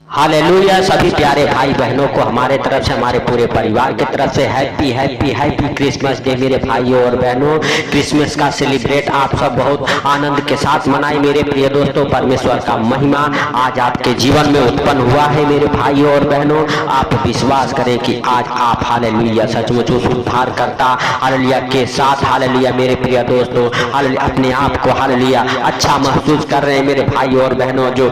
Hallelujah. सभी प्यारे भाई बहनों को हमारे तरफ से, हमारे पूरे परिवार की तरफ से happy happy happy Christmas day. मेरे भाइयों और बहनों, क्रिसमस का सेलिब्रेट आप सब बहुत आनंद के साथ मनाएं। मेरे प्रिय दोस्तों, परमेश्वर का महिमा आज आपके जीवन में उत्पन्न हुआ है। मेरे भाइयों और बहनों, आप विश्वास करें कि आज आप हालेलुया सचमुच उस उद्धार करता हालेलुया के साथ, हालेलुया मेरे प्रिय दोस्तों, हालेलुया अपने आप को हालेलुया अच्छा महसूस कर रहे हैं। मेरे भाइयों और बहनों, जो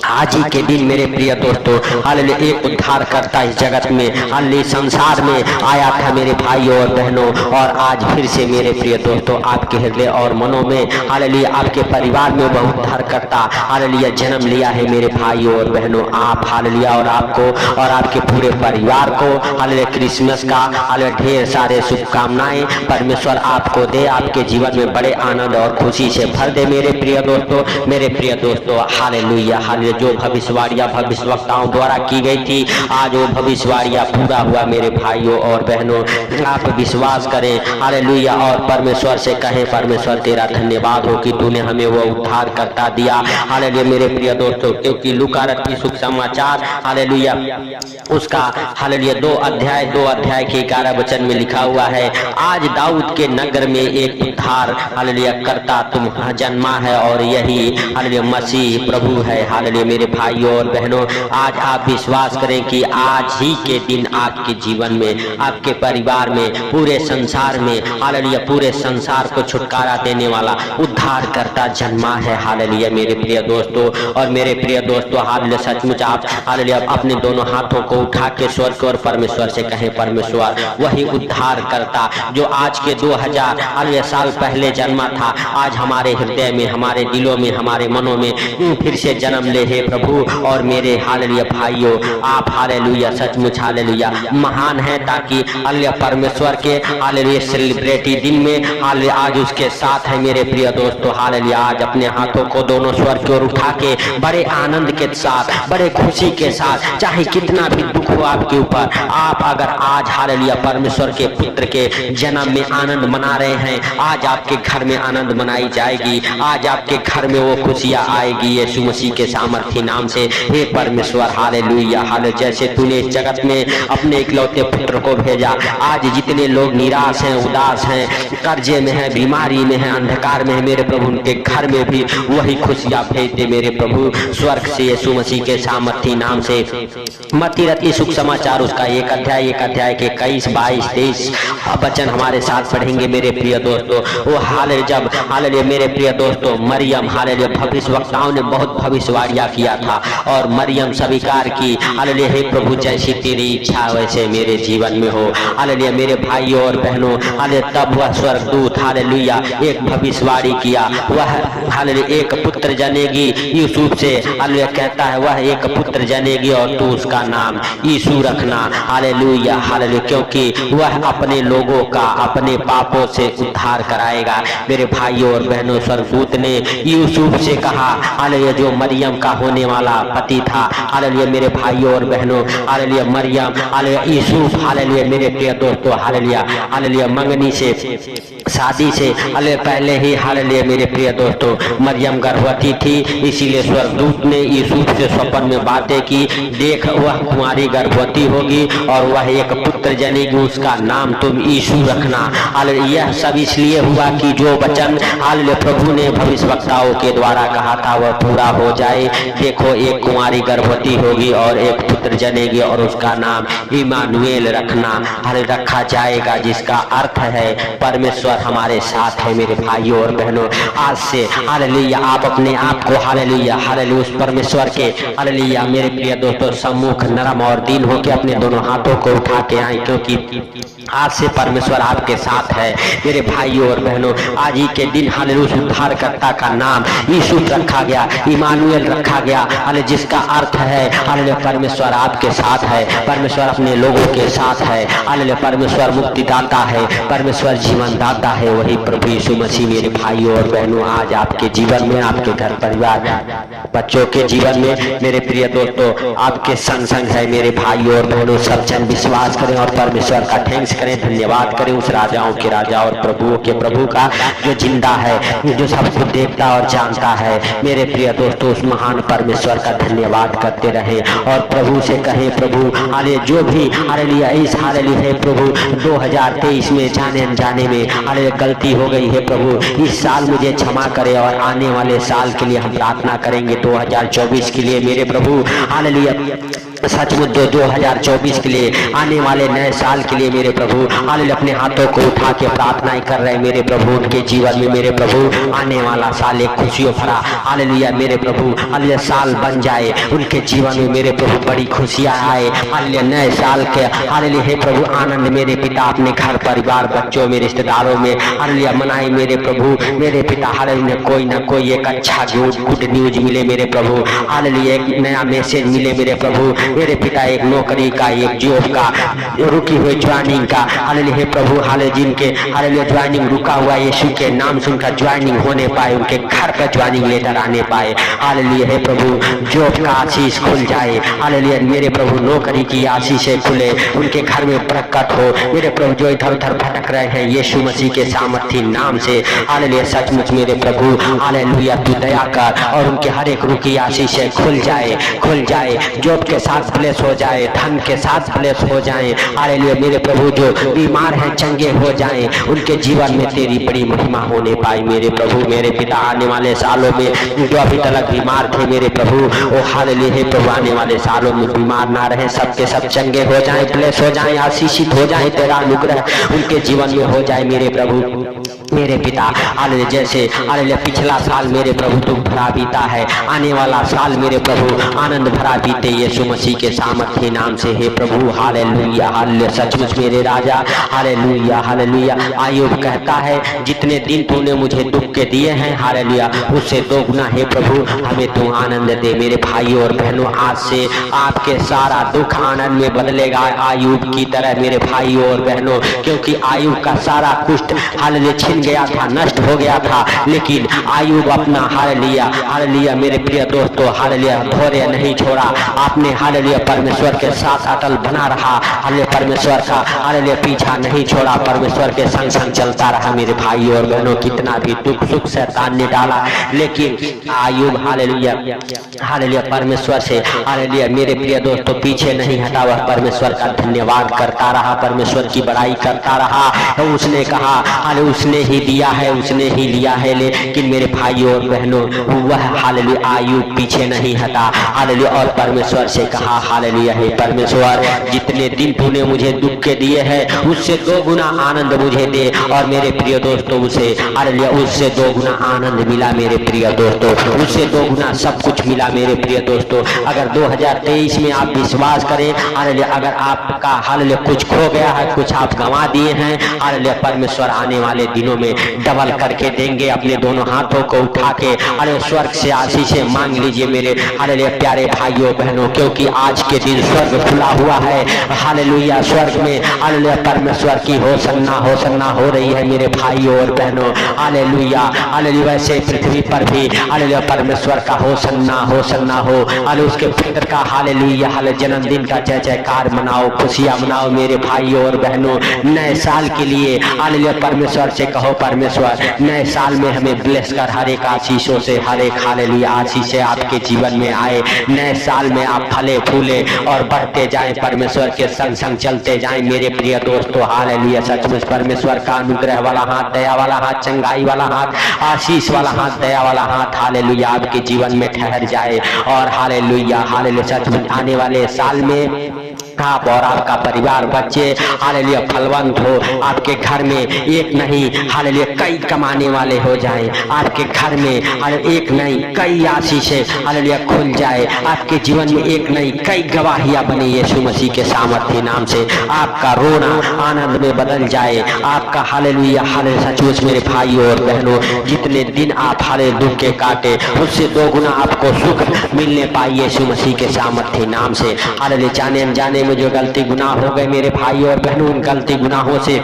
आज ही के दिन मेरे प्रिय दोस्तों हालेलुया एक उद्धार करता इस जगत में, हालेलुया संसार में आया था मेरे भाइयों और बहनों, और आज फिर से मेरे प्रिय दोस्तों आपके हृदय और मनों में हालेलुया आपके परिवार में वह उद्धार करता हालेलुया जन्म लिया है। मेरे भाइयों और बहनों, आप हालेलुया और आपको और आपके पूरे परिवार को हालेलुया क्रिसमस का हालेलुया ढेर सारे शुभकामनाएं परमेश्वर आपको दे, आपके जीवन में बड़े आनंद और खुशी से भर दे। मेरे प्रिय दोस्तों, मेरे प्रिय दोस्तों हालेलुया हालेलुया जो भविष्यवाणियां भविष्यवक्ताओं द्वारा की गई थी, आज वो भविष्यवाणियां पूरा हुआ। मेरे भाइयों और बहनों, आप विश्वास करें हालेलुया और परमेश्वर से कहें, परमेश्वर तेरा धन्यवाद हो कि तूने हमें वो उद्धार करता दिया। हालेलुया मेरे प्रिय दोस्तों, क्योंकि लूका रचित शुभ समाचार हालेलुया उसका हालेलुया 2 अध्याय के 11 वचन में लिखा हुआ है, आज दाऊद के नगर में एक उद्धार हालेलुया करता तुम जन्मा है, और यही हालेलुया मसीह प्रभु है। हालेलुया मेरे भाइयों और बहनों, आज आप विश्वास करें कि आज ही के दिन आपके जीवन में, आपके परिवार में, पूरे संसार में हालेलुया पूरे संसार को छुटकारा देने वाला उद्धार करता जन्मा है। हालेलुया मेरे प्रिय दोस्तों और मेरे प्रिय दोस्तों, हालेलुया सचमुच आप हालेलुया अपने दोनों हाथों को उठा के स्वर्ग और परमेश्वर से कहें, परमेश्वर वही उद्धार करता जो आज के 2000 हालेलुया साल पहले जन्मा था, आज हमारे हृदय में, हमारे दिलों में, हमारे मनों में फिर से जन्म ले हे प्रभु। और मेरे हालेलुया भाइयों, आप हालेलुया सचमुच हालेलुया महान है, ताकि हालेलुया परमेश्वर के हालेलुया सेलिब्रेटी दिन में हालेलुया आज उसके साथ है। मेरे प्रिय दोस्तों हालेलुया आज अपने हाथों को दोनों स्वर्ग की ओर उठा के बड़े आनंद के साथ, बड़े खुशी के साथ, चाहे कितना भी दुख हो आपके ऊपर, आप अगर आज हालेलुया परमेश्वर के पुत्र के जन्म में आनंद मना रहे हैं, आज आपके घर में आनंद मनाई जाएगी, आज आपके घर में वो खुशियां आएगी यीशु मसीह के सामर्थ्य नाम से। हे परमेश्वर हालेलुया हालेलुया, जैसे तूने इस जगत में अपने इकलौते पुत्र को भेजा, आज जितने लोग निराश हैं, उदास हैं, कर्जे में हैं, बीमारी में हैं, अंधकार में हैं, मेरे प्रभु उनके घर में भी वही खुशियां भेज दे मेरे प्रभु स्वर्ग से यीशु मसीह के सामर्थ्य नाम से। मत्ती रचित शुभ समाचार उसका 1 अध्याय के 21, 22, 23 वचन हमारे साथ पढ़ेंगे मेरे प्रिय दोस्तों। वो हालेलुया जब हालेलुया मेरे प्रिय दोस्तों मरियम हालेलुया भविष्यवक्ताओं ने बहुत भविष्यवाणियां किया था, और मरियम स्वीकार की हालेलुया हे प्रभु जैसी तेरी इच्छा वैसे मेरे जीवन में हो। हालेलुया मेरे भाइयों और बहनों, हालेलुया तब वह स्वर्गदूत हालेलुया एक भविष्यवाणी किया, वह हालेलुया एक पुत्र जनेगी यूसुफ से, हालेलुया कहता है वह एक पुत्र जनेगी और तू उसका नाम यीशु रखना। हालेलुया हालेलुया, क्योंकि वह अपने लोगों का अपने पापों से उद्धार कराएगा। मेरे भाइयों और बहनों, स्वर्गदूत ने यूसुफ से कहा हालेलुया जो मरियम का होने वाला पति था, हालेलुया मेरे भाइयों और बहनों, hallelujah Mariam hallelujah Yusuf hallelujah मेरे प्रिय दोस्तों हालेलुया हालेलुया मंगनी से, शादी से हालेलुया पहले ही हालेलुया मेरे प्रिय दोस्तों मरियम गर्भवती थी, इसीलिए स्वर्गदूत ने यूसुफ से स्वप्न में बातें की, देख वह कुंवारी गर्भवती होगी और वह एक पुत्र जनेगी, उसका नाम तुम यीशु रखना। हालेलुया यह सब इसलिए हुआ कि जो वचन हालेलुया प्रभु ने भविष्यवक्ताओं के द्वारा कहा था वह पूरा हो जाए। देखो एक कुंवारी गर्भवती होगी और एक पुत्र जनेगी और उसका नाम इमानुएल रखना हालेलुया रखा जाएगा, जिसका अर्थ है परमेश्वर हमारे साथ है। मेरे भाइयों और बहनों, आज से हालेलुया आप अपने आप को हालेलुया हालेलुया उस परमेश्वर के हालेलुया मेरे प्रिय दोस्तों सम्मुख नरम और दीन होकर अपने दोनों हाथों को उठा के आए, क्योंकि आज से परमेश्वर आपके साथ है। मेरे भाइयों और बहनों, आज ही के दिन हालेलुया उद्धारकर्ता का नाम यीशु रखा गया, इमानुएल रखा गया, हालेलुया जिसका अर्थ है हालेलुया परमेश्वर आपके साथ है, परमेश्वर अपने लोगों के साथ है, हालेलुया परमेश्वर मुक्तिदाता है, परमेश्वर जीवन दाता है, वही प्रभु यीशु मसीह। मेरे भाइयों और बहनों, आज आपके जीवन में, आपके घर परिवार बच्चों के जीवन में मेरे प्रिय दोस्तों आपके संग संग है। मेरे भाइयों और बहनों, सब जन विश्वास करें और परमेश्वर का थैंक्स प्रेस करें, धन्यवाद करें उस राजाओं के राजा और प्रभुओं के प्रभु का जो जिंदा है, जो सब कुछ देखता और जानता है। मेरे प्रिय दोस्तों, उस महान परमेश्वर का धन्यवाद करते रहें और प्रभु से कहें, प्रभु हाले जो भी हालेलुया इस हालेलुया है प्रभु 2023 में जाने अनजाने में हालेलुया गलती हो गई है प्रभु, इस साल मुझे क्षमा करे और आने वाले साल के लिए हम प्रार्थना करेंगे 2024 के लिए मेरे प्रभु हालेलुया। सचमुच जो 2024 के लिए आने वाले नए साल के लिए मेरे प्रभु हालेलुया अपने हाथों को उठा के प्रार्थनाएं कर रहे हैं मेरे प्रभु, उनके जीवन में मेरे प्रभु आने वाला साल एक खुशियों भरा हालेलुया मेरे प्रभु हालेलुया साल बन जाए, उनके जीवन में मेरे प्रभु बड़ी खुशियां आए हालेलुया। नए साल के हालेलुया हे प्रभु आनंद मेरे पिता अपने घर परिवार बच्चों में रिश्तेदारों में हालेलुया मनाए मेरे प्रभु, मेरे पिता हालेलुया कोई ना कोई एक अच्छा गुड न्यूज मिले मेरे प्रभु हालेलुया, एक नया मैसेज मिले मेरे प्रभु, मेरे पिता एक नौकरी का एक जॉब का रुकी हुई ज्वाइनिंग का हालेलुया हे प्रभु हालेलुया जिनके हालेलुया ज्वाइनिंग रुका हुआ यीशु के नाम से उनका ज्वाइनिंग होने पाए, उनके घर पर ज्वाइनिंग लेटर आने पाए हालेलुया हे प्रभु, जॉब का आशीष खुल जाए हालेलुया मेरे प्रभु, नौकरी की आशीषें खुले, उनके घर में बरकत हो मेरे प्रभु, जो इधर उधर भटक रहे हैं यीशु मसीह के सामर्थी नाम से हालेलुया। सचमुच मेरे प्रभु हालेलुया तू दया कर और उनके हर एक रुकी आशीषें खुल जाए, जॉब के साथ ब्लेस हो जाए, धन के साथ ब्लेस हो जाए हालेलुया मेरे प्रभु, जो बीमार हैं चंगे हो जाएं, उनके जीवन में तेरी बड़ी महिमा होने पाए मेरे प्रभु। मेरे पिता आने वाले सालों में जो अभी तक बीमार थे मेरे प्रभु वो हालेलुया हे प्रभु आने वाले सालों में बीमार ना रहे, सबके सब चंगे हो जाएं, ब्लेस हो जाएं, आशीषित हो जाएं, तेरा अनुग्रह उनके जीवन में हो जाए मेरे प्रभु। मेरे पिता हालेलुया जैसे हालेलुया पिछला साल मेरे प्रभु तू भरा बीता है, आने वाला साल मेरे प्रभु आनंद भरा बीते यीशु मसीह के सामर्थ्य नाम से हे प्रभु हालेलुया हालेलुया। सचमुच मेरे राजा हालेलुया हालेलुया। आयुब कहता है जितने दिन तूने मुझे दुख के दिए हैं हालेलुया उससे दोगुना हे प्रभु हमें तू आनंद दे। मेरे भाइयों और बहनों आज से आपके सारा दुख आनंद में बदलेगा आयुब की तरह मेरे भाइयों और बहनों, क्योंकि आयुब का सारा कुष्ठ हालेलुया छिन गया था, नष्ट हो गया था, लेकिन आयुब अपना हालेलुया हालेलुया मेरे प्रिय दोस्तों हालेलुया धैर्य नहीं छोड़ा, आपने हालेलुया परमेश्वर के साथ अटल बना रहा, हालेलुया परमेश्वर का हालेलुया पीछा नहीं छोड़ा, परमेश्वर के संग संग चलता रहा मेरे भाइयों और बहनों। कितना भी दुख सुख शैतान ने डाला लेकिन आयुब हालेलुया हालेलुया परमेश्वर से हालेलुया मेरे प्रिय दोस्तों पीछे नहीं हटा, वह परमेश्वर का धन्यवाद करता रहा, परमेश्वर की बड़ाई करता रहा। तो उसने कहा हालेलुया उसने ही दिया है उसने ही लिया है, लेकिन मेरे भाइयों और बहनों वह हालेलुया आयुब पीछे नहीं हटा हालेलुया और परमेश्वर से कहा हालेलुया हे परमेश्वर जितने दिन तूने मुझे दुख के दिए हैं उससे दो गुना आनंद मुझे दे। और मेरे प्रिय दोस्तों उसे हालेलुया उससे दो गुना आनंद मिला मेरे प्रिय दोस्तों, उससे दो गुना सब कुछ मिला मेरे प्रिय दोस्तों। अगर 2023 में आप विश्वास करें हालेलुया, अगर आपका हालेलुया कुछ खो गया है, कुछ आप गंवा दिए हैं हालेलुया परमेश्वर आने वाले दिनों में डबल करके देंगे। अपने दोनों हाथों को उठा के अरे स्वर्ग से आशीषें मांग लीजिए मेरे हालेलुया प्यारे भाइयों बहनों, क्योंकि आज के दिन स्वर्ग खुला हुआ है हालेलुया। स्वर्ग में हालेलुया परमेश्वर की होसन्ना हो रही है मेरे भाइयों और बहनों हालेलुया हालेलुया। वैसे पृथ्वी पर भी हालेलुया परमेश्वर का होसन्ना हो हालेलुया उसके पुत्र का हालेलुया हालेलुया जन्मदिन का जय जयकार मनाओ, खुशियां मनाओ मेरे भाइयों और बहनों। नए साल के लिए हालेलुया परमेश्वर से कहो परमेश्वर नए साल में हमें ब्लेस कर, हर एक आशीषों से हर एक हालेलुया आशीषें आपके जीवन में आए। नए साल में आप फले फूले और बढ़ते जाएं, परमेश्वर के संग संग चलते जाएं मेरे प्रिय दोस्तों हालेलुया। सचमुच परमेश्वर का अनुग्रह वाला हाथ, दया वाला हाथ, चंगाई वाला हाथ, आशीष वाला हाथ, दया वाला हाथ हालेलुया आपके जीवन में ठहर जाए। और हालेलुया हालेलुया सचमुच आने वाले साल में आप और आपका परिवार बच्चे हालेलुया फलवंत हो, आपके घर में एक नहीं हालेलुया कई कमाने वाले हो जाएं, आपके घर में एक नहीं कई आशीषें हालेलुया खुल जाए, आपके जीवन में एक नहीं कई गवाहियां बने यीशु मसीह के सामर्थ्य नाम से। आपका रोना आनंद में बदल जाए, आपका हालेलुया हालेलुया। सचमुच मेरे भाइयों और बहनों जितने दिन आप हालेलुया दुख के काटे उससे दो गुना आपको सुख मिलने पाए यीशु मसीह के सामर्थ्य नाम से हालेलुया। जाने अनजाने में जो गलती गुनाह हो गए मेरे भाई और बहनों, उन गलती गुनाहों से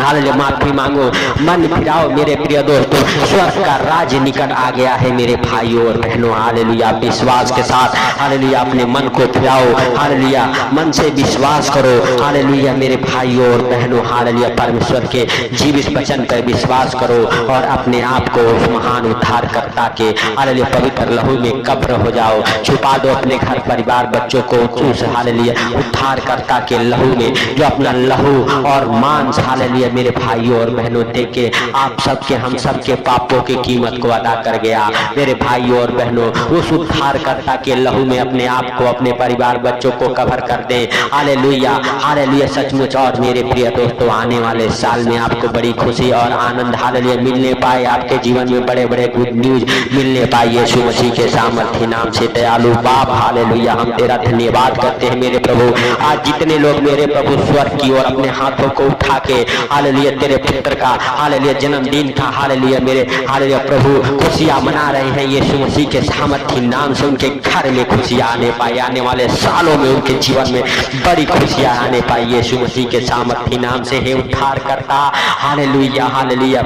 हालेलुया माफी मांगो, मन फिराओ मेरे प्रिय दोस्तों। स्वर्ग का राज्य निकट आ गया है मेरे भाइयों और बहनों। हालेलुया विश्वास के साथ हालेलुया अपने मन को फिराओ, हालेलुया मन से विश्वास करो। हालेलुया मेरे भाइयों और बहनों, हालेलुया परमेश्वर के जीवित वचन पर विश्वास करो और अपने आप को उस महान उद्धारकर्ता के हालेलुया पवित्र लहू में कब्र हो जाओ। छुपा दो अपने घर परिवार बच्चों को उस हालेलुया उद्धारकर्ता के लहू में, जो अपना लहू और मांस हालेलुया मेरे भाइयों और बहनों दे के आप सबके हम सबके पापों की कीमत को अदा कर गया। मेरे भाइयों और बहनों, उस उद्धारकर्ता के लहू में अपने आप को, अपने परिवार बच्चों को कवर कर दे। हालेलुया हालेलुया सचमुच। और मेरे प्रिय दोस्तों, आने वाले साल में आपको बड़ी खुशी और आनंद हालेलुया मिलने पाए, आपके जीवन में बड़े बड़े गुड न्यूज मिलने पाए यीशु मसीह के सामर्थ्य नाम से। दयालु बाप हालेलुया हम तेरा धन्यवाद करते हैं मेरे प्रभु। आज जितने लोग मेरे प्रभु स्वर्ग की ओर अपने हाथों को उठा के हालेलुया तेरे पुत्र का हालेलुया जन्मदिन का हालेलुया मेरे हालेलुया प्रभु खुशियां मना रहे हैं यीशु मसीह के सामर्थ्य नाम से, उनके घर में खुशियां आने पाए, आने वाले सालों में उनके जीवन में बड़ी खुशियां आने पाए यीशु मसीह के सामर्थ्य नाम से। हे उद्धार करता हालेलुया हालेलुया,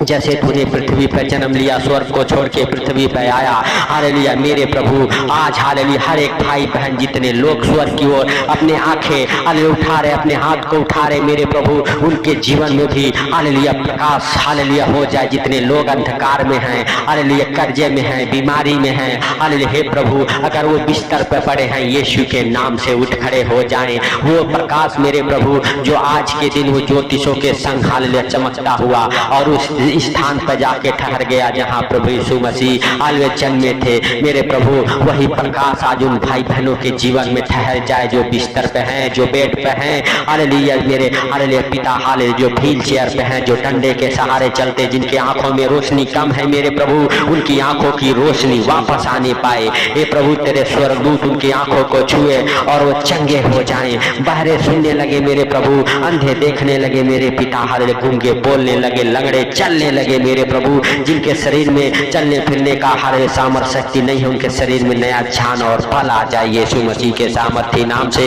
जैसे तूने पृथ्वी पर जन्म लिया, स्वर्ग को छोड़ के पृथ्वी पर आया हालेलुया मेरे प्रभु, आज हालेलुया हर एक भाई बहन जितने लोग स्वर्ग की ओर अपने आंखें हालेलुया उठा रहे, अपने हाथ को उठा रहे मेरे प्रभु, उनके जीवन में भी हालेलुया प्रकाश हालेलुया हो जाए। जितने लोग अंधकार में हैं हालेलुया, कर्जे में हैं, बीमारी में हैं हालेलुया, हे प्रभु अगर वो बिस्तर पर पड़े हैं यीशु के नाम से उठ खड़े हो जाएं। वो प्रकाश मेरे प्रभु जो आज के दिन वो ज्योतिषों के संग हालेलुया चमकता हुआ और उस स्थान पर जाके ठहर गया जहाँ प्रभु यीशु मसीह हालेलुया जन्मे थे मेरे प्रभु, वही प्रकाश आज उन भाई बहनों के जीवन में ठहर जाए जो बिस्तर पे हैं, जो बेड पे हैं हालेलुया मेरे हालेलुया पिता, हालेलुया जो व्हील चेयर पे हैं, जो डंडे के सहारे चलते, जिनके आंखों में रोशनी कम है मेरे प्रभु, उनकी आंखों की रोशनी वापस आने पाए। हे प्रभु तेरे स्वर्गदूत उनकी आंखों को छुए और वो चंगे हो जाएं, बहरे सुनने लगे मेरे प्रभु, अंधे देखने लगे मेरे पिता, हालेलुया गूंगे बोलने लगे, लंगड़े चलने लगे मेरे प्रभु, जिनके शरीर में चलने फिरने का हालेलुया सामर्थ्य शक्ति नहीं है, उनके शरीर में नया जान और बल आ जाए यीशु मसीह के सामर्थ्य नाम से।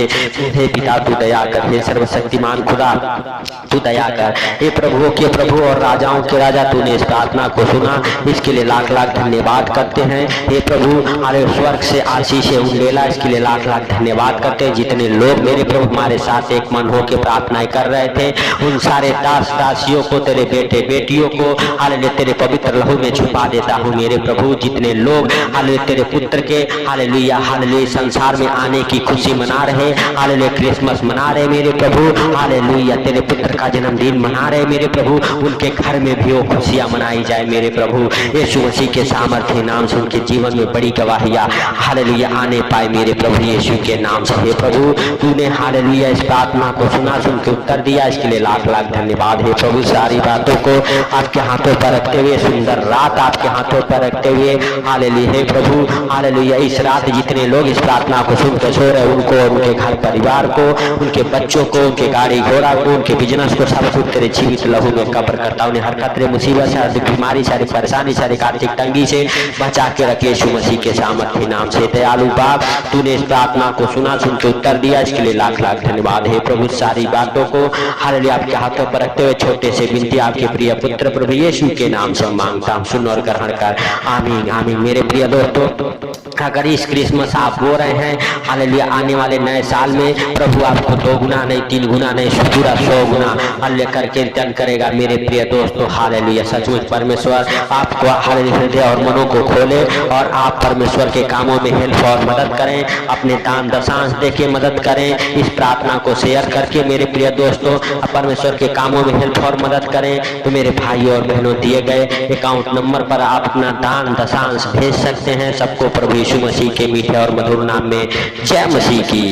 हे पिता तू दया कर, हे सर्वशक्तिमान खुदा तू दया कर। हे प्रभुओं के प्रभु और राजाओं के राजा, तूने इस प्रार्थना को सुना, इसके लिए लाख लाख धन्यवाद करते हैं। हे प्रभु हमारे स्वर्ग से आशीषें उंडेला, इसके लिए लाख लाख धन्यवाद करते हैं। जितने लोग मेरे प्रभु हमारे साथ एक मन हो के प्रार्थनाएं कर रहे थे, उन सारे दास दासियों को, तेरे बेटे बेटियों को हालेलुया तेरे पवित्र लहू में छुपा देता हूँ मेरे प्रभु। जितने लोग हालेलुया तेरे पुत्र के हालेलुया हालेलुया संसार में आने की खुशी मना रहे, हालेलुया क्रिसमस मना रहे मेरे प्रभु, हालेलुया तेरे पुत्र का जन्मदिन मना रहे मेरे प्रभु, उनके घर में भी वो खुशियां मनाई जाए मेरे प्रभु यीशु मसीह के सामर्थ्य नाम से। उनके जीवन में बड़ी गवाहियां हालेलुया आने पाए मेरे प्रभु यीशु के नाम से। हे प्रभु तूने हालेलुया इस प्रार्थना को सुना, सुन के उत्तर दिया, इसके लिए लाख लाख धन्यवाद। हे प्रभु सारी बातों को आपके हाथों पर रखते हुए, सुंदर रात आपके हाथों पर रखते हुए हालेलुया हे प्रभु हालेलुया इस रात जितने लोग इस प्रार्थना को सुन के सो रहे, उनको, उनके घर परिवार को, उनके बच्चों को, उनके गाड़ी घोड़ा को, उनके बिजनेस को, सब कुछ तेरे जीवित लहू में कब्र करता, उन्हें हर खतरे मुसीबत से, हर बीमारी, सारी परेशानी, सारी आर्थिक तंगी से बचा के रखे यीशु मसीह के सामर्थ्य नाम से। दयालु बाप तूने इस प्रार्थना को सुना, सुन के उत्तर दिया, इसके लिए लाख लाख धन्यवाद। हे प्रभु सारी बातों को हालेलुया आपके हाथों पर रखते हुए छोटे से विनती आपके प्रिय पुत्र प्रभु यीशु के नाम से मांगता हूँ, सुन और ग्रहण कर, आमीन आमीन। मेरे प्रिय दोस्तों, अगर इस क्रिसमस आप हो रहे हैं हालेलुया आने वाले नए साल में प्रभु आपको 2 गुना नहीं, 3 गुना नहीं, पूरा 100 गुना हालेलुया करके रिटर्न करेगा मेरे प्रिय दोस्तों। हालेलुया सचमुच परमेश्वर आपको हालेलुया हृदय और मनों को खोले और आप परमेश्वर के कामों में हेल्प और मदद करें, अपने दान दशांश देके मदद करें, इस प्रार्थना को शेयर करके मेरे प्रिय दोस्तों परमेश्वर के कामों में हेल्प और मदद करें। तो मेरे भाई और बहनों दिए गए अकाउंट नंबर पर आप अपना दान दशांश भेज सकते हैं। सबको प्रभु यीशु मसीह के मीठे और मधुर नाम में जय मसीह की।